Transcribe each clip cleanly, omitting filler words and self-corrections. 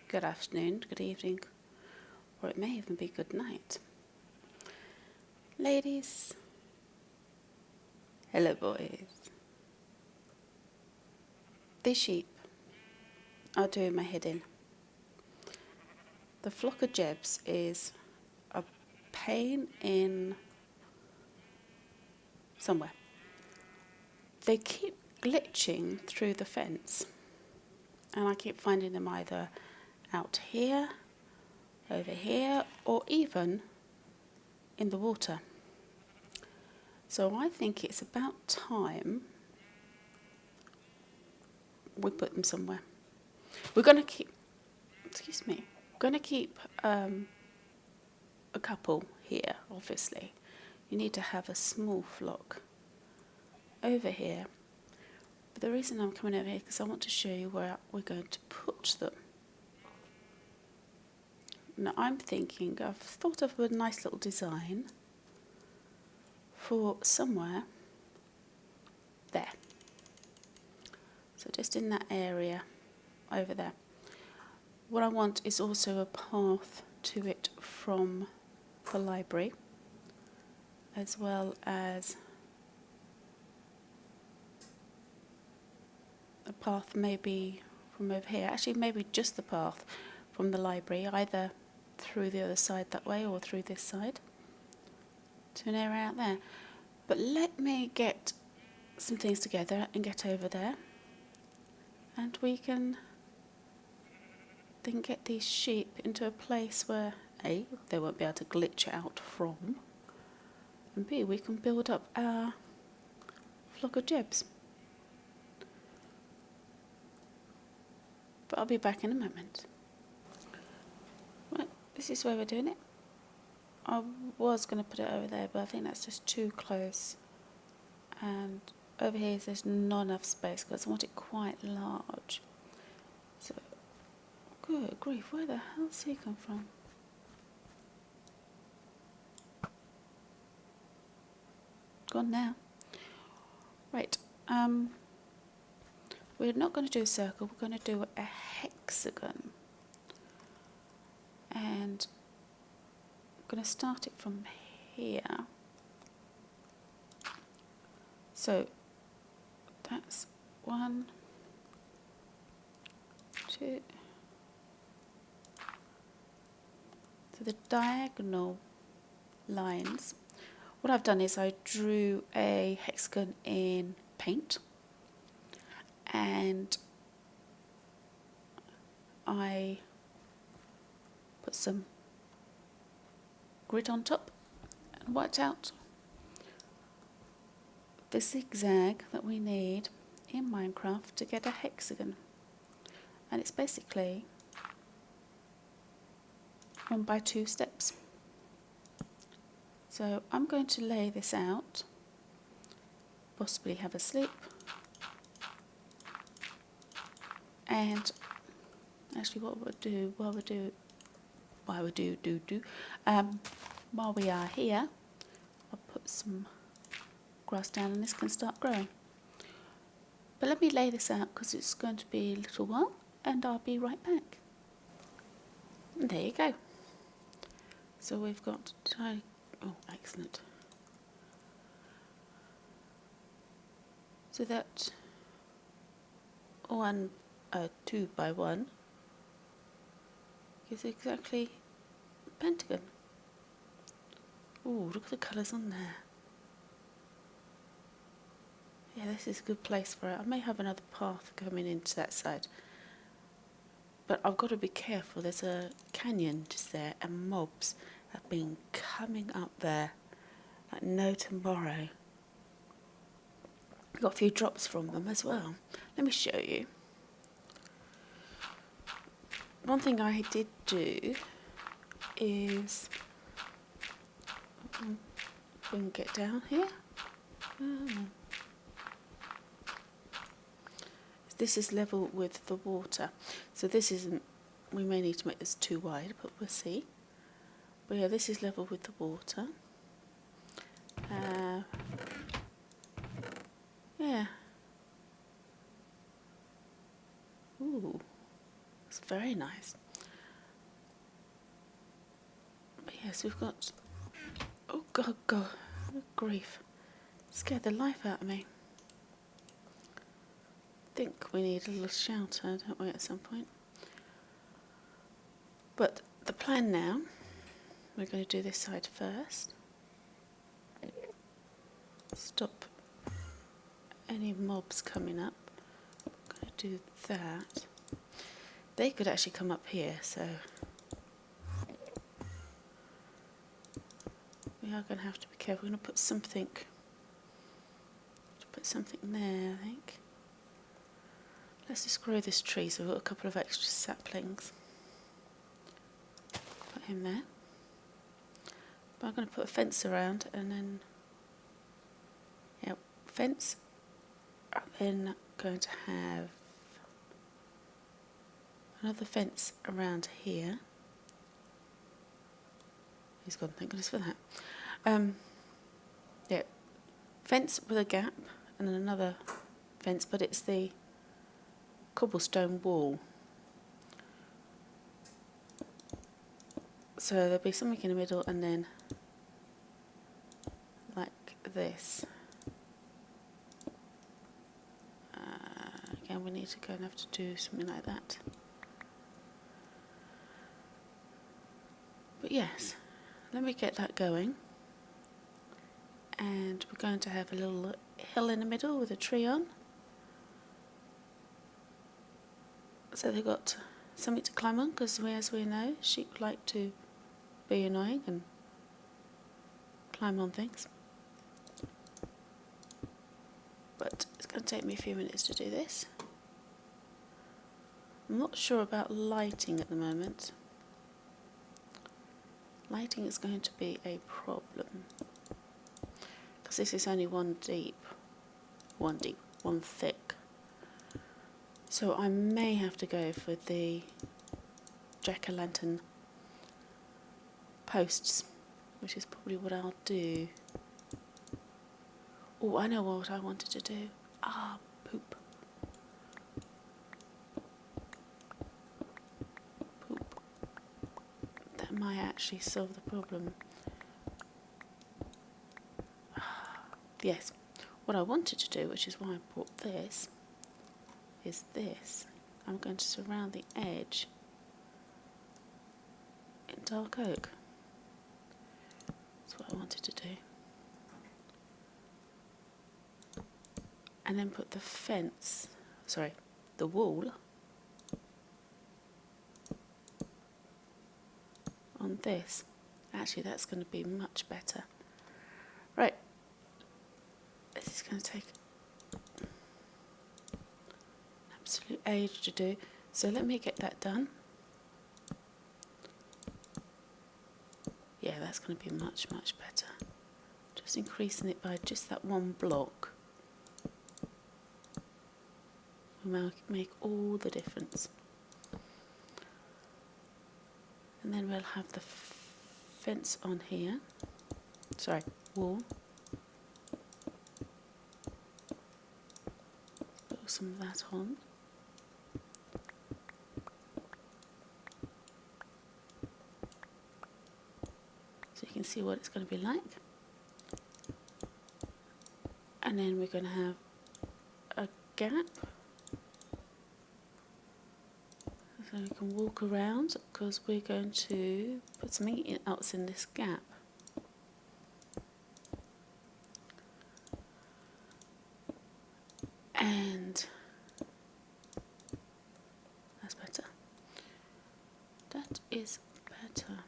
good afternoon, good evening, or it may even be good night. Ladies, hello boys. These sheep are doing my head in. The flock of Jebs is a pain in somewhere. They keep glitching through the fence, and I keep finding them either out here, over here, or even in the water. So I think it's about time we put them somewhere. We're going to keep, a couple here, obviously. You need to have a small flock over here. But the reason I'm coming over here is because I want to show you where we're going to put them. Now I've thought of a nice little design for somewhere there. So just in that area over there. What I want is also a path to it from the library, as well as a path maybe from over here. Actually, maybe just the path from the library, either through the other side that way or through this side to an area out there. But let me get some things together and get over there, and we can then get these sheep into a place where A, they won't be able to glitch out from, and B, we can build up our flock of Jebs. But I'll be back in a moment. Right, this is where we're doing it. I was going to put it over there, but I think that's just too close. And over here there's not enough space because I want it quite large. So, good grief, where the hell's he come from? Gone now. Right, we're not going to do a circle, we're going to do a hexagon. And I'm going to start it from here. So that's 1, 2. So the diagonal lines, what I've done is I drew a hexagon in paint, and I put some grid on top and worked out the zigzag that we need in Minecraft to get a hexagon. And it's basically 1 by 2 steps. So I'm going to lay this out, possibly have a sleep, and actually what we'll do while we are here, I'll put some grass down and this can start growing. But let me lay this out because it's going to be a little while, and I'll be right back. And there you go. So we've got, oh excellent. So that 2 by 1 gives exactly a pentagon. Ooh, look at the colours on there. Yeah, this is a good place for it. I may have another path coming into that side, but I've got to be careful. There's a canyon just there, and mobs have been coming up there like no tomorrow. Got a few drops from them as well. Let me show you. One thing I did do is, we can get down here. This is level with the water, so this isn't, we may need to make this too wide, but we'll see. But yeah, this is level with the water. Yeah. Ooh, it's very nice. Yes, we've got... Oh, God, God. Good grief. Scared the life out of me. I think we need a little shelter, don't we, at some point? But the plan now, we're going to do this side first. Stop any mobs coming up. I'm going to do that. They could actually come up here, so we are going to have to be careful. We're going to put something there, I think. Let's just grow this tree, so we've got a couple of extra saplings. Put him there. But I'm going to put a fence around, and then, fence. I'm then going to have another fence around here. He's gone, thank goodness for that. Fence with a gap, and then another fence, but it's the cobblestone wall. So there'll be something in the middle, and then like this. Again, we need to go and have to do something like that. But yes, let me get that going. And we're going to have a little hill in the middle with a tree on. So they've got something to climb on, because as we know, sheep like to be annoying and climb on things. But it's going to take me a few minutes to do this. I'm not sure about lighting at the moment. Lighting is going to be a problem, because this is only one thick. So I may have to go for the jack-o'-lantern posts, which is probably what I'll do. Oh, I know what I wanted to do. Poop. That might actually solve the problem. Yes, what I wanted to do, which is why I bought this, is this. I'm going to surround the edge in dark oak. That's what I wanted to do. And then put the wall on this. Actually, that's going to be much better. Right. This is going to take an absolute age to do. So let me get that done. Yeah, that's going to be much, much better. Just increasing it by just that one block will make all the difference. And then we'll have the fence on here. Sorry, wall. Put some of that on. So you can see what it's going to be like. And then we're going to have a gap. So we can walk around, because we're going to put something else in this gap. And that's better. That is better.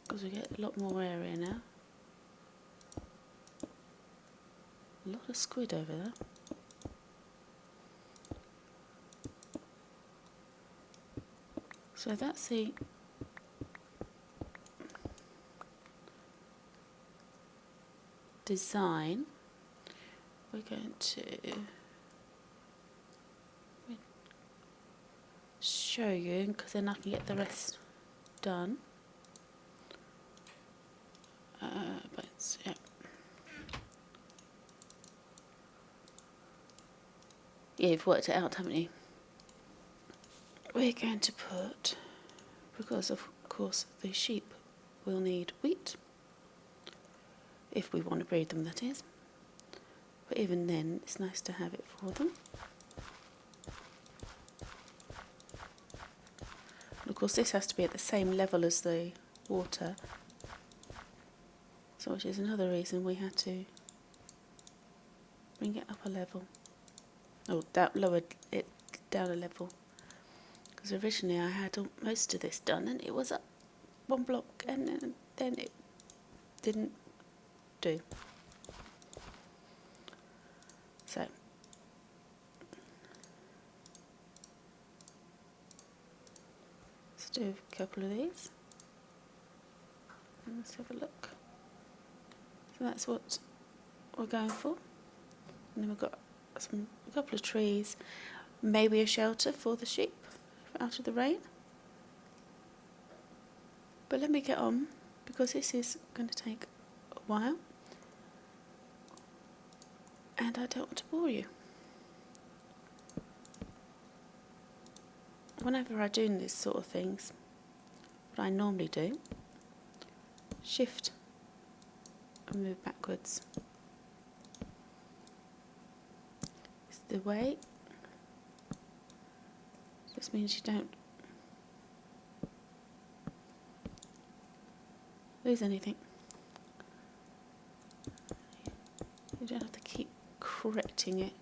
Because we get a lot more area now. A lot of squid over there. So that's the design. We're going to show you, because then I can get the rest done. But yeah. Yeah, you've worked it out, haven't you? We're going to put because of course the sheep will need wheat, if we want to breed them, that is. But even then, it's nice to have it for them. And of course this has to be at the same level as the water, so which is another reason we had to bring it up a level, or lower it down a level, because originally I had most of this done and it was up one block and then it didn't do. So let's do a couple of these and let's have a look. So that's what we're going for. And then we've got a couple of trees, maybe a shelter for the sheep out of the rain. But let me get on, because this is going to take a while and I don't want to bore you. Whenever I do these sort of things, what I normally do, shift and move backwards. It's the way. Just means you don't lose anything. You don't have to keep correcting it.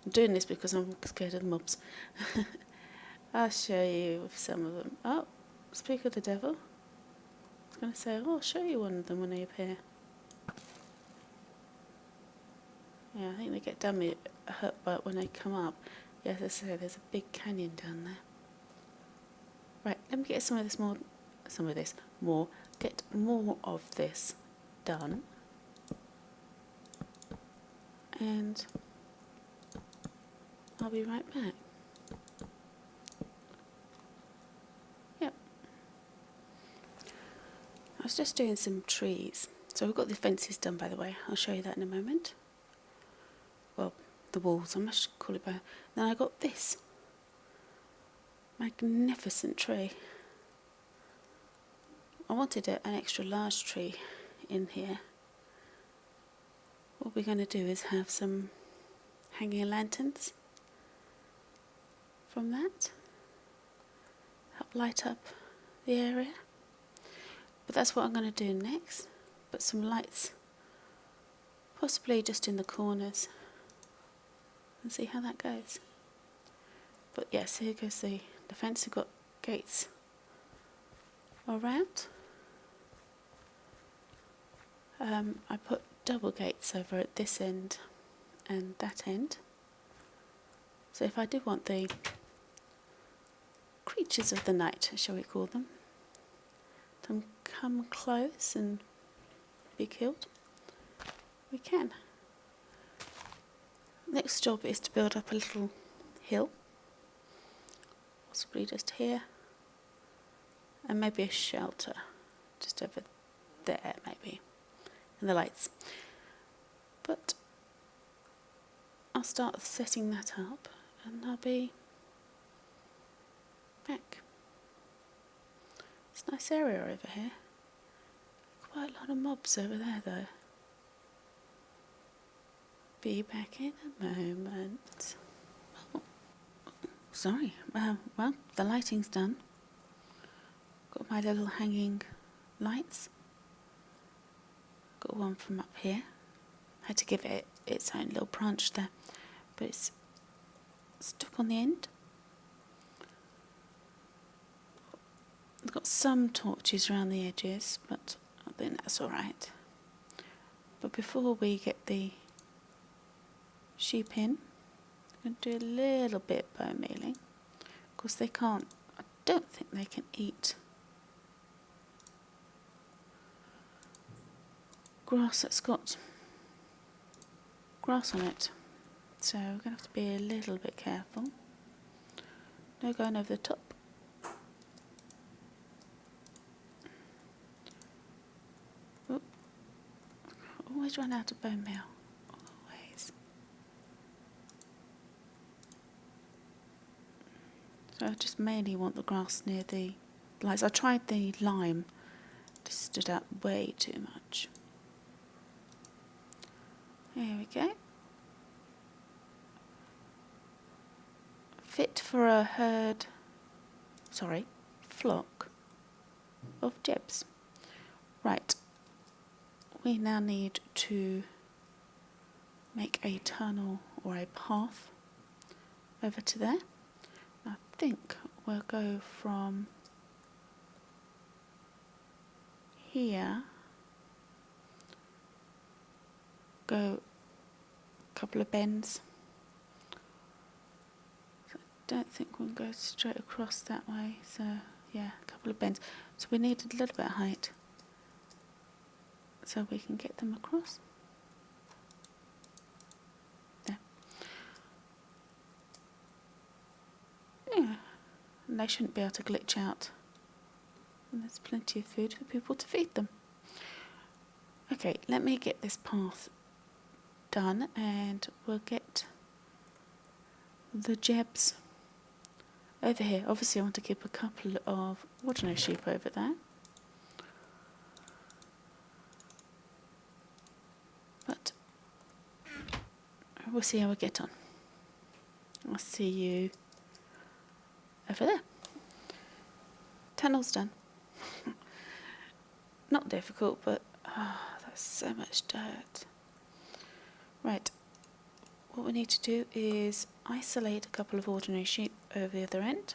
I'm doing this because I'm scared of the mobs. I'll show you some of them. Oh, speak of the devil. I was going to say, oh, I'll show you one of them when they appear. Yeah, I think they get dummy hurt by it when they come up. Yes, as I say, there's a big canyon down there. Right, let me get some of this more. Get more of this done. And I'll be right back. Yep. I was just doing some trees. So we've got the fences done, by the way. I'll show you that in a moment. Well, the walls, I must call it by. Then I got this magnificent tree. I wanted an extra large tree in here. What we're going to do is have some hanging lanterns from that. Help light up the area. But that's what I'm going to do next. Put some lights, possibly just in the corners, and see how that goes. But yes, here goes the fence. We've got gates around. I put double gates over at this end and that end. So if I do want the creatures of the night, shall we call them, to come close and be killed, we can. Next job is to build up a little hill, possibly just here, and maybe a shelter just over there maybe, and the lights. But I'll start setting that up and I'll be back. It's a nice area over here. Quite a lot of mobs over there though. Be back in a moment. Oh, sorry. Well, the lighting's done. Got my little hanging lights. Got one from up here. Had to give it its own little branch there, but it's stuck on the end. I've got some torches around the edges, but I think that's alright. But before we get the sheep in, I'm going to do a little bit bone mealing. Of course they can't, I don't think they can eat grass that's got grass on it. So we're going to have to be a little bit careful. No going over the top. Oop. Always run out of bone meal. Always. So I just mainly want the grass near the lights. I tried the lime, just stood out way too much. There we go. Fit for a flock of Jebs. Right, we now need to make a tunnel or a path over to there. I think we'll go from here, go a couple of bends. So I don't think we'll go straight across that way, so yeah, a couple of bends. So we need a little bit of height so we can get them across. There. Yeah, and they shouldn't be able to glitch out. And there's plenty of food for people to feed them. Okay, let me get this path done and we'll get the Jebs over here. Obviously I want to keep a couple of ordinary sheep over there. But we'll see how we get on. I'll see you over there. Tunnel's done. Not difficult, but there's so much dirt. Right, what we need to do is isolate a couple of ordinary sheep over the other end.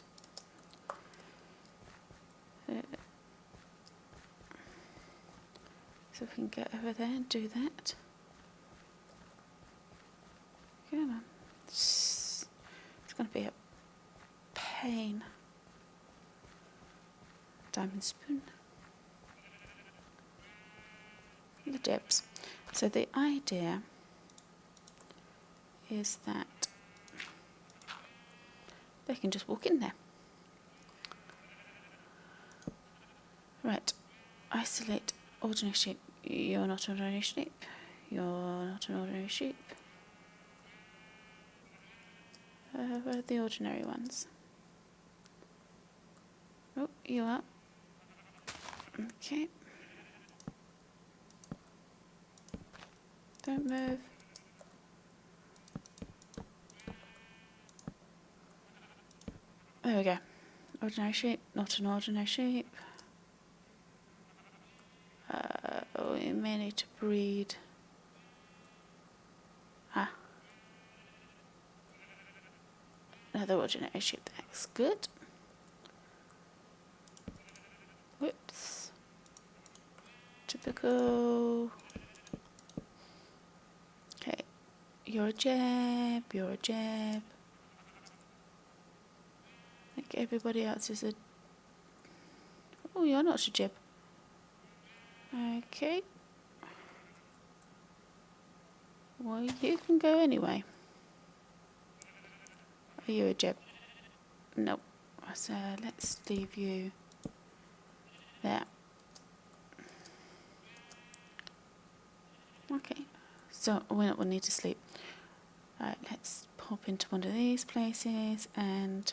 So we can get over there and do that. Come on. It's going to be a pain. Diamond spoon. The Jebs. So the idea is that they can just walk in there. Right, isolate ordinary sheep. You're not an ordinary sheep. You're not an ordinary sheep. Where are the ordinary ones? Oh, you are. Okay. Don't move. There we go. Ordinary sheep, not an ordinary sheep. We may need to breed. Another ordinary sheep, that's good. Whoops. Typical. Okay, you're a Jeb, you're a Jeb. I think everybody else is a... Oh, you're not a Jeb. Okay. Well, you can go anyway. Are you a Jeb? Nope. So let's leave you there. Okay. So we'll need to sleep. Alright, let's pop into one of these places and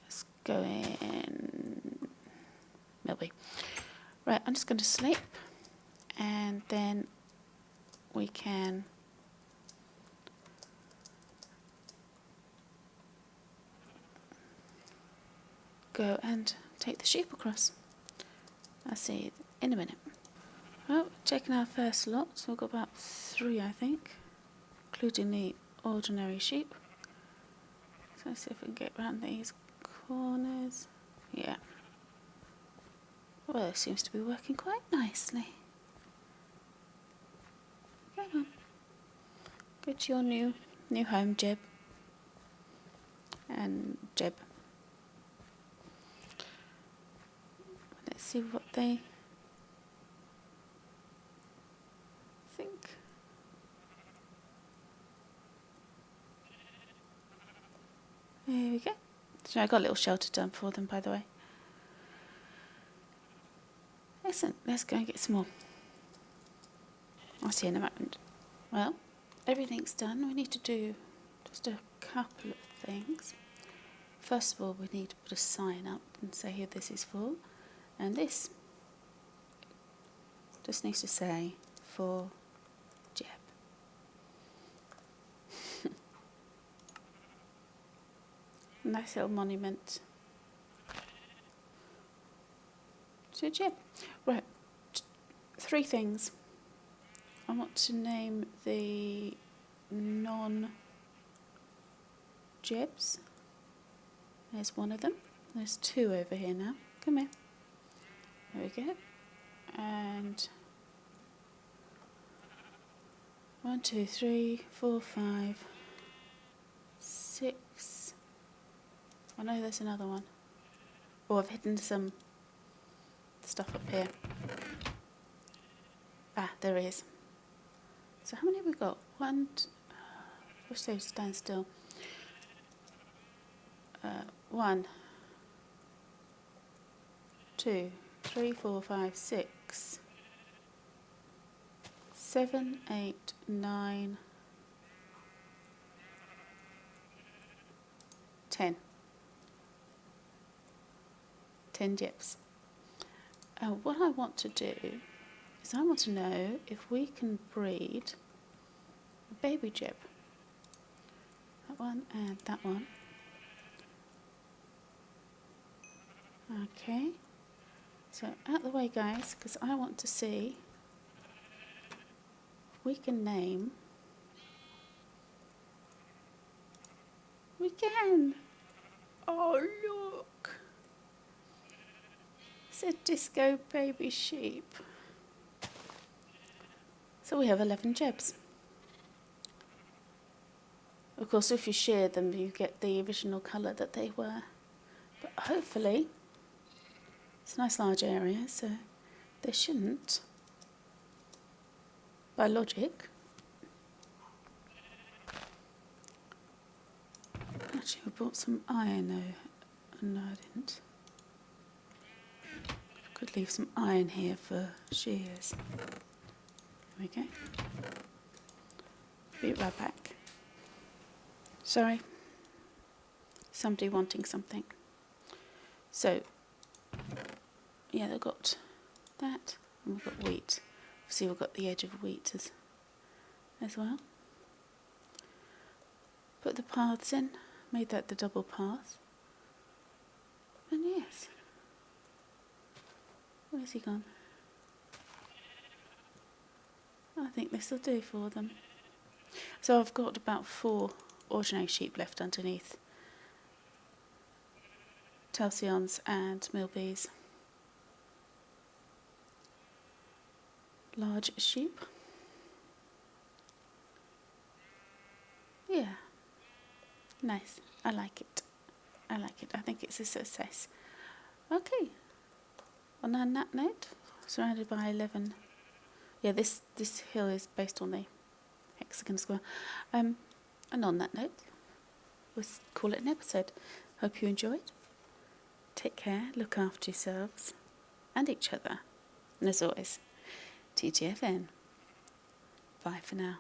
let's go in Milby. Right, I'm just going to sleep and then we can go and take the sheep across. I'll see you in a minute. Well, checking our first lot, so we've got about 3 I think, including the ordinary sheep. So let's see if we can get around these corners. Yeah. Well, it seems to be working quite nicely. Come on. Go to your new home, Jeb. And Jeb. Let's see what they think. There we go. So I got a little shelter done for them, by the way. Excellent. Let's go and get some more. I'll see you in a moment. Well, everything's done. We need to do just a couple of things. First of all, we need to put a sign up and say who this is for, and this just needs to say for Jeb. Nice little monument to Jeb. Right, 3 things. I want to name the non-Jebs. There's one of them. There's 2 over here now. Come here. There we go. And 1, 2, 3, 4, 5, 6. I know there's another one. Oh, I've hidden some stuff up here. Ah, there is. So how many have we got? 1, wish they would stand still. 1, 2, 3, 4, 5, 6, 7, 8, 9, 10. 10 Jebs. What I want to do is I want to know if we can breed a baby Jeb. That one and that one. Okay. So out the way, guys, because I want to see if we can name. We can! Oh, look! It's a disco baby sheep. So we have 11 Jebs. Of course, if you share them, you get the original colour that they were. But hopefully, it's a nice large area, so they shouldn't, by logic. Actually, we bought some iron, though. No, I didn't. Could leave some iron here for shears. There we go. Be right back. Sorry. Somebody wanting something. So, yeah, they've got that, and we've got wheat. See, we've got the edge of wheat as well. Put the paths in, made that the double path. And yes. Where's he gone? I think this will do for them. So I've got about 4 ordinary sheep left underneath. Talcions and Milbees. Large sheep. Yeah. Nice. I like it. I like it. I think it's a success. Okay. On that note, surrounded by 11. Yeah, this hill is based on the hexagon square. And on that note, we'll call it an episode. Hope you enjoyed. Take care, look after yourselves and each other. And as always, TTFN. Bye for now.